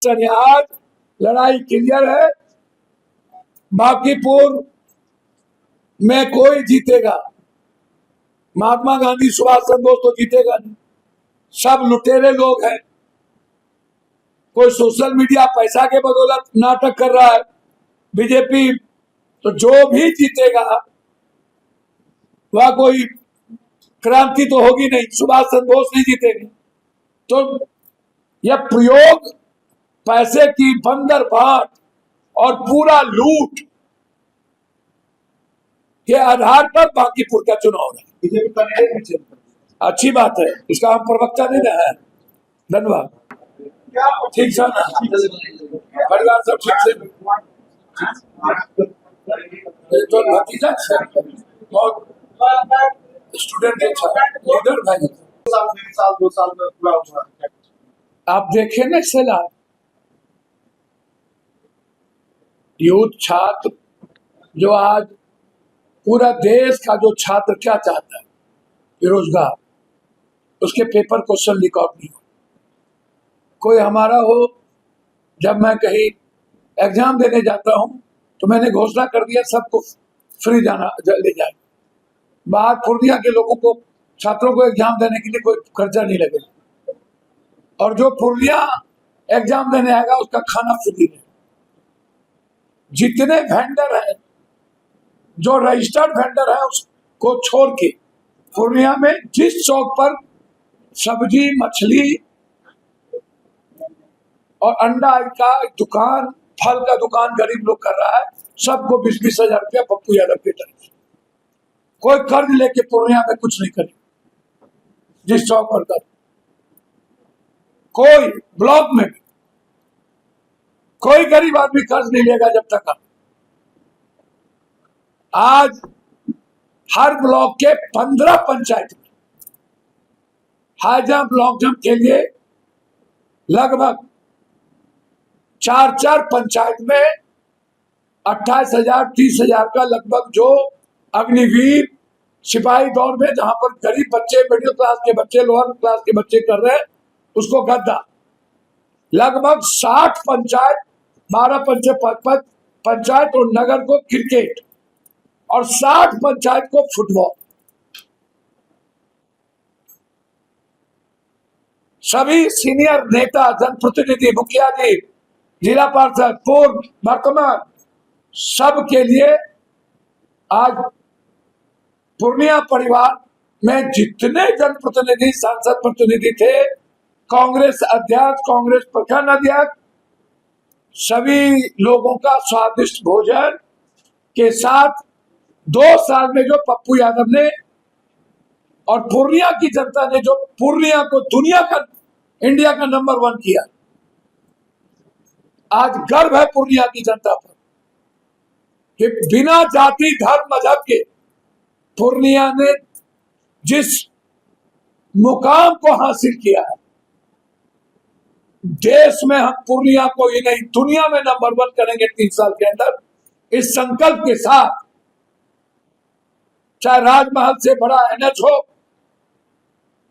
आज लड़ाई क्लियर है। बांकीपुर में कोई जीतेगा, महात्मा गांधी सुभाष चंद्र बोस तो जीतेगा नहीं। सब लुटेरे लोग हैं। कोई सोशल मीडिया पैसा के बदौलत नाटक कर रहा है बीजेपी, तो जो भी जीतेगा वह कोई क्रांति तो होगी नहीं, सुभाष चंद्र बोस नहीं जीतेंगे। तो यह प्रयोग पैसे की बंदर बाट और पूरा लूट के आधार पर बांकीपुर का चुनाव है। अच्छी बात है, इसका हम प्रवक्ता नहीं रहे हैं। धन्यवाद। ठीक है ना, परिवार सब ठीक से, तो भतीजा बहुत स्टूडेंट अच्छा लीडर भाई। साल 2 साल में पूरा हुआ। आप देखें ना सेला यूथ छात्र, जो आज पूरा देश का जो छात्र क्या चाहता है, बेरोजगार, उसके पेपर क्वेश्चन लीक आउट नहीं हो। कोई हमारा हो, जब मैं कहीं एग्जाम देने जाता हूं तो मैंने घोषणा कर दिया सबको फ्री जाना ले जाए। बाहर पूर्णिया के लोगों को, छात्रों को एग्जाम देने के लिए कोई खर्चा नहीं लगेगा, और जो पूर्णिया एग्जाम देने आएगा उसका खाना फ्री है। जितने वेंडर हैं, जो रजिस्टर्ड वेंडर है, उसको छोड़ के पूर्णिया में जिस चौक पर सब्जी, मछली और अंडा का दुकान, फल का दुकान गरीब लोग कर रहा है, सबको 20-20 हजार रुपया पप्पू यादव के तरफ से। कोई कर्ज लेके पूर्णिया में कुछ नहीं करे। जिस चौक पर कर, कोई ब्लॉक में भी कोई गरीब आदमी कर्ज नहीं लेगा जब तक। आज हर ब्लॉक के 15 पंचायत में हाई जंप लॉन्ग जंप के लिए लगभग 4 पंचायत में 28,000 30,000 का लगभग जो अग्निवीर सिपाही दौड़ में, जहां पर गरीब बच्चे, मिडिल क्लास के बच्चे, लोअर क्लास के बच्चे कर रहे हैं, उसको गद्दा। लगभग 60 पंचायत, 12 पंचायत और नगर को क्रिकेट, और 60 पंचायत को फुटबॉल। सभी सीनियर नेता, जनप्रतिनिधि, मुखिया जी, जिला पार्षद, पूर्व, वर्तमान, सब के लिए आज पूर्णिया परिवार में जितने जनप्रतिनिधि, सांसद प्रतिनिधि थे, कांग्रेस अध्यक्ष, कांग्रेस प्रखंड अध्यक्ष, सभी लोगों का स्वादिष्ट भोजन के साथ 2 साल में जो पप्पू यादव ने और पूर्णिया की जनता ने जो पूर्णिया को दुनिया का, इंडिया का नंबर 1 किया, आज गर्व है पूर्णिया की जनता पर कि बिना जाति, धर्म, मजहब के पूर्णिया ने जिस मुकाम को हासिल किया है, देश में हम पूर्णिया को ही नहीं दुनिया में नंबर 1 करेंगे 3 साल के अंदर। इस संकल्प के साथ, चाहे राजमहल से बड़ा एनएच हो,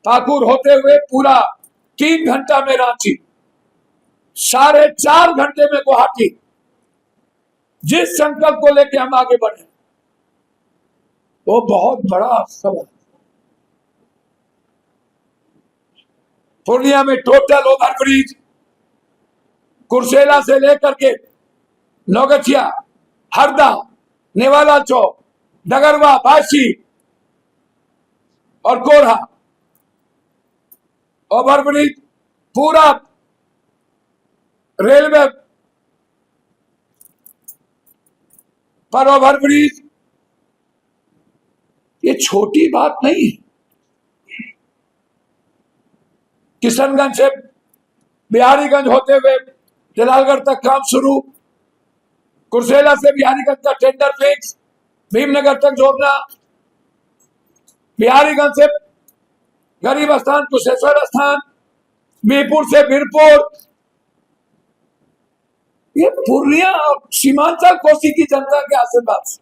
पाकुर होते हुए पूरा 3 घंटा में रांची, 4.5 घंटे में गुवाहाटी, जिस संकल्प को लेकर हम आगे बढ़े, वो बहुत बड़ा सवाल। पूर्णिया में टोटल ओवरब्रिज कुर्सेला से लेकर के नौगछिया, हरदा, नेवाला चौक, डगरवा, बासी और कोरहा, ओवरब्रिज, पूरा रेलवे पर ओवरब्रिज, ये छोटी बात नहीं है। किशनगंज से बिहारीगंज होते हुए जलालगढ़ तक काम शुरू, कुर्सेला से बिहारीगंज का टेंडर फिक्स, भीमनगर तक जोड़ना, बिहारीगंज से गरीब स्थान, कुशेश्वर स्थान, बीरपुर से बीरपुर, ये पूर्णिया और सीमांचल कोसी की जनता के आशीर्वाद से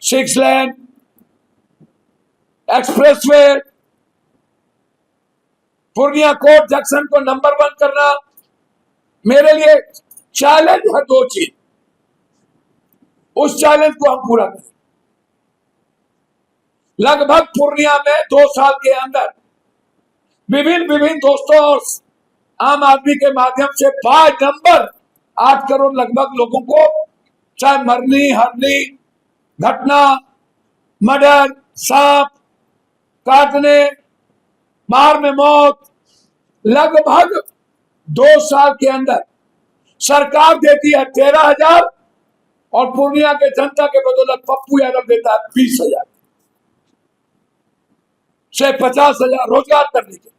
6 लेन एक्सप्रेसवे, पूर्णिया कोर्ट जंक्शन को नंबर 1 करना, मेरे लिए चैलेंज है दो चीज, उस चैलेंज को हम पूरा करें। लगभग पूर्णिया में 2 साल के अंदर विभिन्न दोस्तों और आम आदमी के माध्यम से 5 नंबर 8 करोड़ लगभग लोगों को, चाहे मरनी हरनी घटना, मर्डर, सांप काटने, मार में मौत, लगभग 2 साल के अंदर सरकार देती है 13,000 और पूर्णिया के जनता के बदौलत पप्पू यादव देता है 20,000 से 50,000 रोजगार करने के।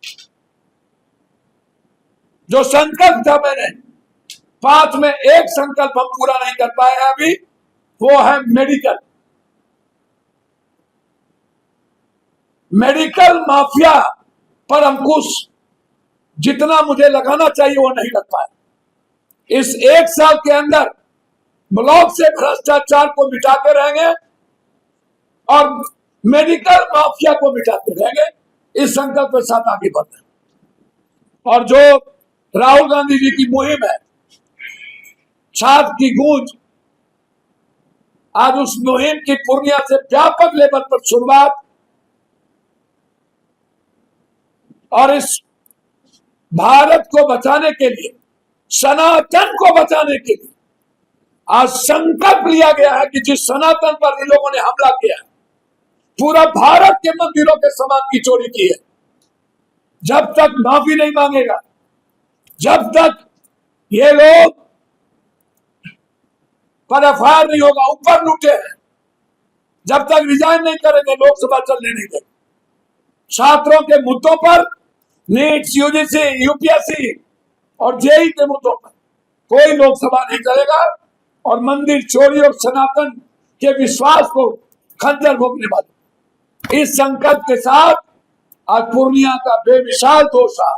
जो संकल्प था मैंने 5 में एक संकल्प हम पूरा नहीं कर पाए हैं अभी, वो है मेडिकल माफिया पर अंकुश जितना मुझे लगाना चाहिए वो नहीं लग पाया। इस 1 साल के अंदर ब्लॉक से भ्रष्टाचार को मिटाते रहेंगे और मेडिकल माफिया को मिटाते रहेंगे, इस संकल्प के साथ आगे बढ़ते हैं। और जो राहुल गांधी जी की मुहिम है छात्र की गूंज, आज उस मुहिम की पूर्णिया से व्यापक लेवल पर शुरुआत, और इस भारत को बचाने के लिए, सनातन को बचाने के लिए आज संकल्प लिया गया है कि जिस सनातन पर इन लोगों ने हमला किया, पूरा भारत के मंदिरों के सामान की चोरी की है, जब तक माफी नहीं मांगेगा, जब तक ये लोग पर एफआईआर नहीं होगा, ऊपर लूटे हैं, जब तक रिजाइन नहीं करेंगे लोकसभा चलने नहीं देंगे। छात्रों के मुद्दों पर, नीट, यूजीसी, यूपीएससी और जेई के मुद्दों पर कोई लोकसभा नहीं चलेगा और मंदिर चोरी और सनातन के विश्वास को खंजर भोगने वाले, इस संकल्प के साथ आज पूर्णिया का बेमिसाल 2 साल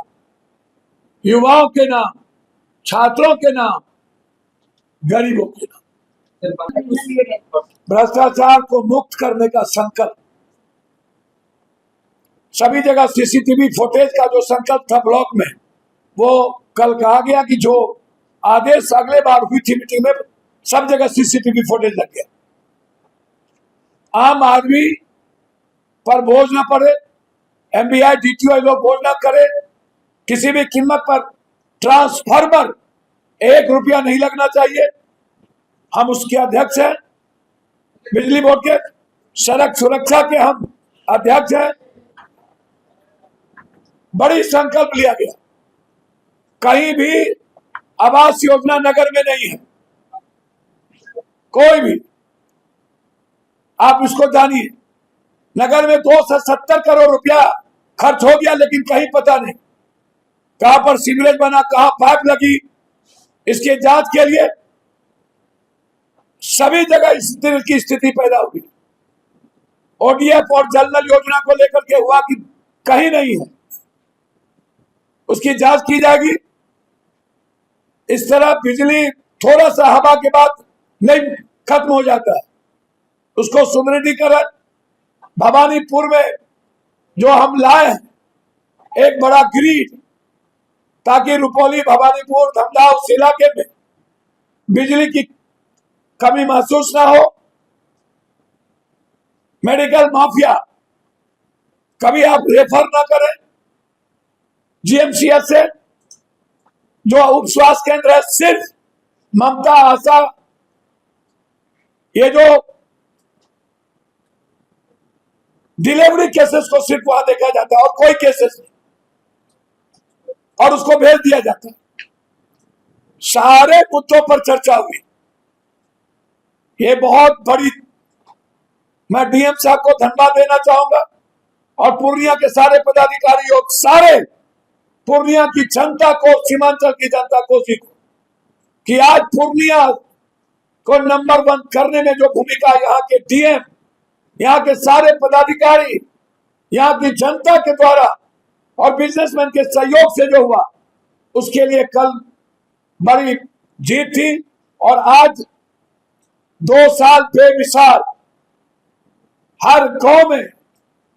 युवाओं के नाम, छात्रों के नाम, गरीबों के नाम, भ्रष्टाचार को मुक्त करने का संकल्प, सभी जगह सीसीटीवी फुटेज का जो संकल्प था ब्लॉक में, वो कल कहा गया कि जो आदेश अगले बार हुई थी मीटिंग में, सब जगह सीसीटीवी फुटेज लग गया। आम आदमी पर बोझ ना पड़े, एमबीआई डीटीओ लोग बोझ ना करे, किसी भी कीमत पर ट्रांसफार्मर 1 रुपया नहीं लगना चाहिए। हम उसके अध्यक्ष हैं, बिजली बोर्ड के, सड़क सुरक्षा के हम अध्यक्ष हैं। बड़ी संकल्प लिया गया, कहीं भी आवास योजना नगर में नहीं है, कोई भी, आप इसको जानिए, नगर में 270 करोड़ रुपया खर्च हो गया, लेकिन कहीं पता नहीं कहां पर सीवरेज बना, कहां पाइप लगी। इसके जांच के लिए सभी जगह इस तरह की स्थिति पैदा हुई। ओडीएफ और जल नल योजना को लेकर के हुआ कि कहीं नहीं है, उसकी जांच की जाएगी। इस तरह बिजली थोड़ा सा हवा के बाद नहीं खत्म हो जाता है, उसको सुदृढ़ीकरण भवानीपुर में जो हम लाए हैं, एक बड़ा ग्रिड, ताकि रुपौली, भवानीपुर, धमला उस इलाके में बिजली की कमी महसूस ना हो। मेडिकल माफिया कभी आप रेफर ना करें जीएमसीएच से, जो उप स्वास्थ्य केंद्र है, सिर्फ ममता, आशा, ये जो डिलीवरी केसेस को सिर्फ वहां देखा जाता है और कोई केसेस नहीं, और उसको भेज दिया जाता है। सारे मुद्दों पर चर्चा हुई, ये बहुत बड़ी, मैं डीएम साहब को धन्यवाद देना चाहूंगा और पूर्णिया के सारे पदाधिकारी और सारे पूर्णिया की जनता को, सीमांचल की जनता को कि आज पूर्णिया को नंबर 1 करने में जो भूमिका यहाँ के डीएम, यहाँ के सारे पदाधिकारी, यहाँ की जनता के द्वारा और बिजनेसमैन के सहयोग से जो हुआ, उसके लिए कल बड़ी जीत थी। और आज 2 साल बेमिसाल हर गांव में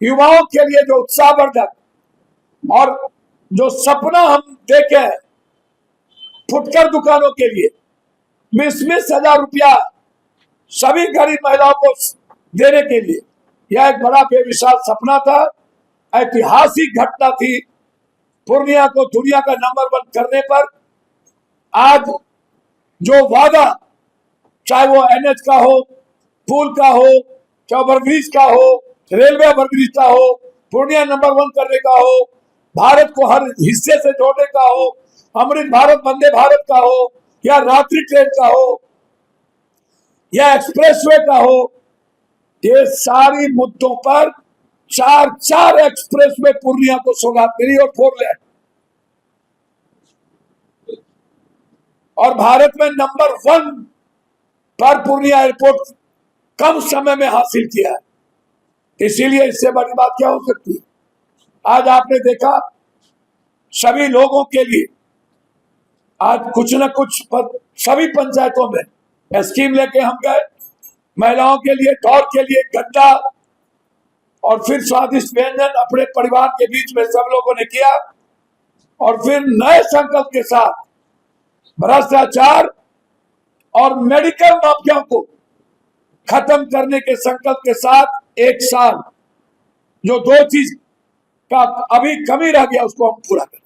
युवाओं के लिए जो उत्साहवर्धक और जो सपना हम देखे हैं फुटकर दुकानों के लिए 20,000 रुपया सभी गरीब महिलाओं को देने के लिए, यह एक बड़ा बेमिसाल सपना था, ऐतिहासिक घटना थी। पूर्णिया को दुनिया का नंबर 1 करने पर आज जो वादा, चाहे वो एनएच का हो, पुल का हो, चाहे ओवरब्रिज का हो, रेलवे ओवरब्रिज का हो, पूर्णिया नंबर 1 करने का हो, भारत को हर हिस्से से जोड़ने का हो, अमृत भारत, वंदे भारत का हो, या रात्रि ट्रेन का हो, या एक्सप्रेसवे का हो, ये सारी मुद्दों पर 4 एक्सप्रेसवे पूर्णिया को सौगात मिली और 4 लेन, और भारत में नंबर 1 पर पूर्णिया एयरपोर्ट कम समय में हासिल किया है। इसीलिए इससे बड़ी बात क्या हो सकती है। आज आपने देखा सभी लोगों के लिए आज कुछ न कुछ सभी पंचायतों में स्कीम लेके हम गए। महिलाओं के लिए, दौड़ के लिए गड्ढा और फिर स्वादिष्ट व्यंजन अपने परिवार के बीच में सब लोगों ने किया, और फिर नए संकल्प के साथ भ्रष्टाचार और मेडिकल माफियाओं को खत्म करने के संकल्प के साथ 1 साल जो 2 चीज का अभी कमी रह गया उसको हम पूरा करें।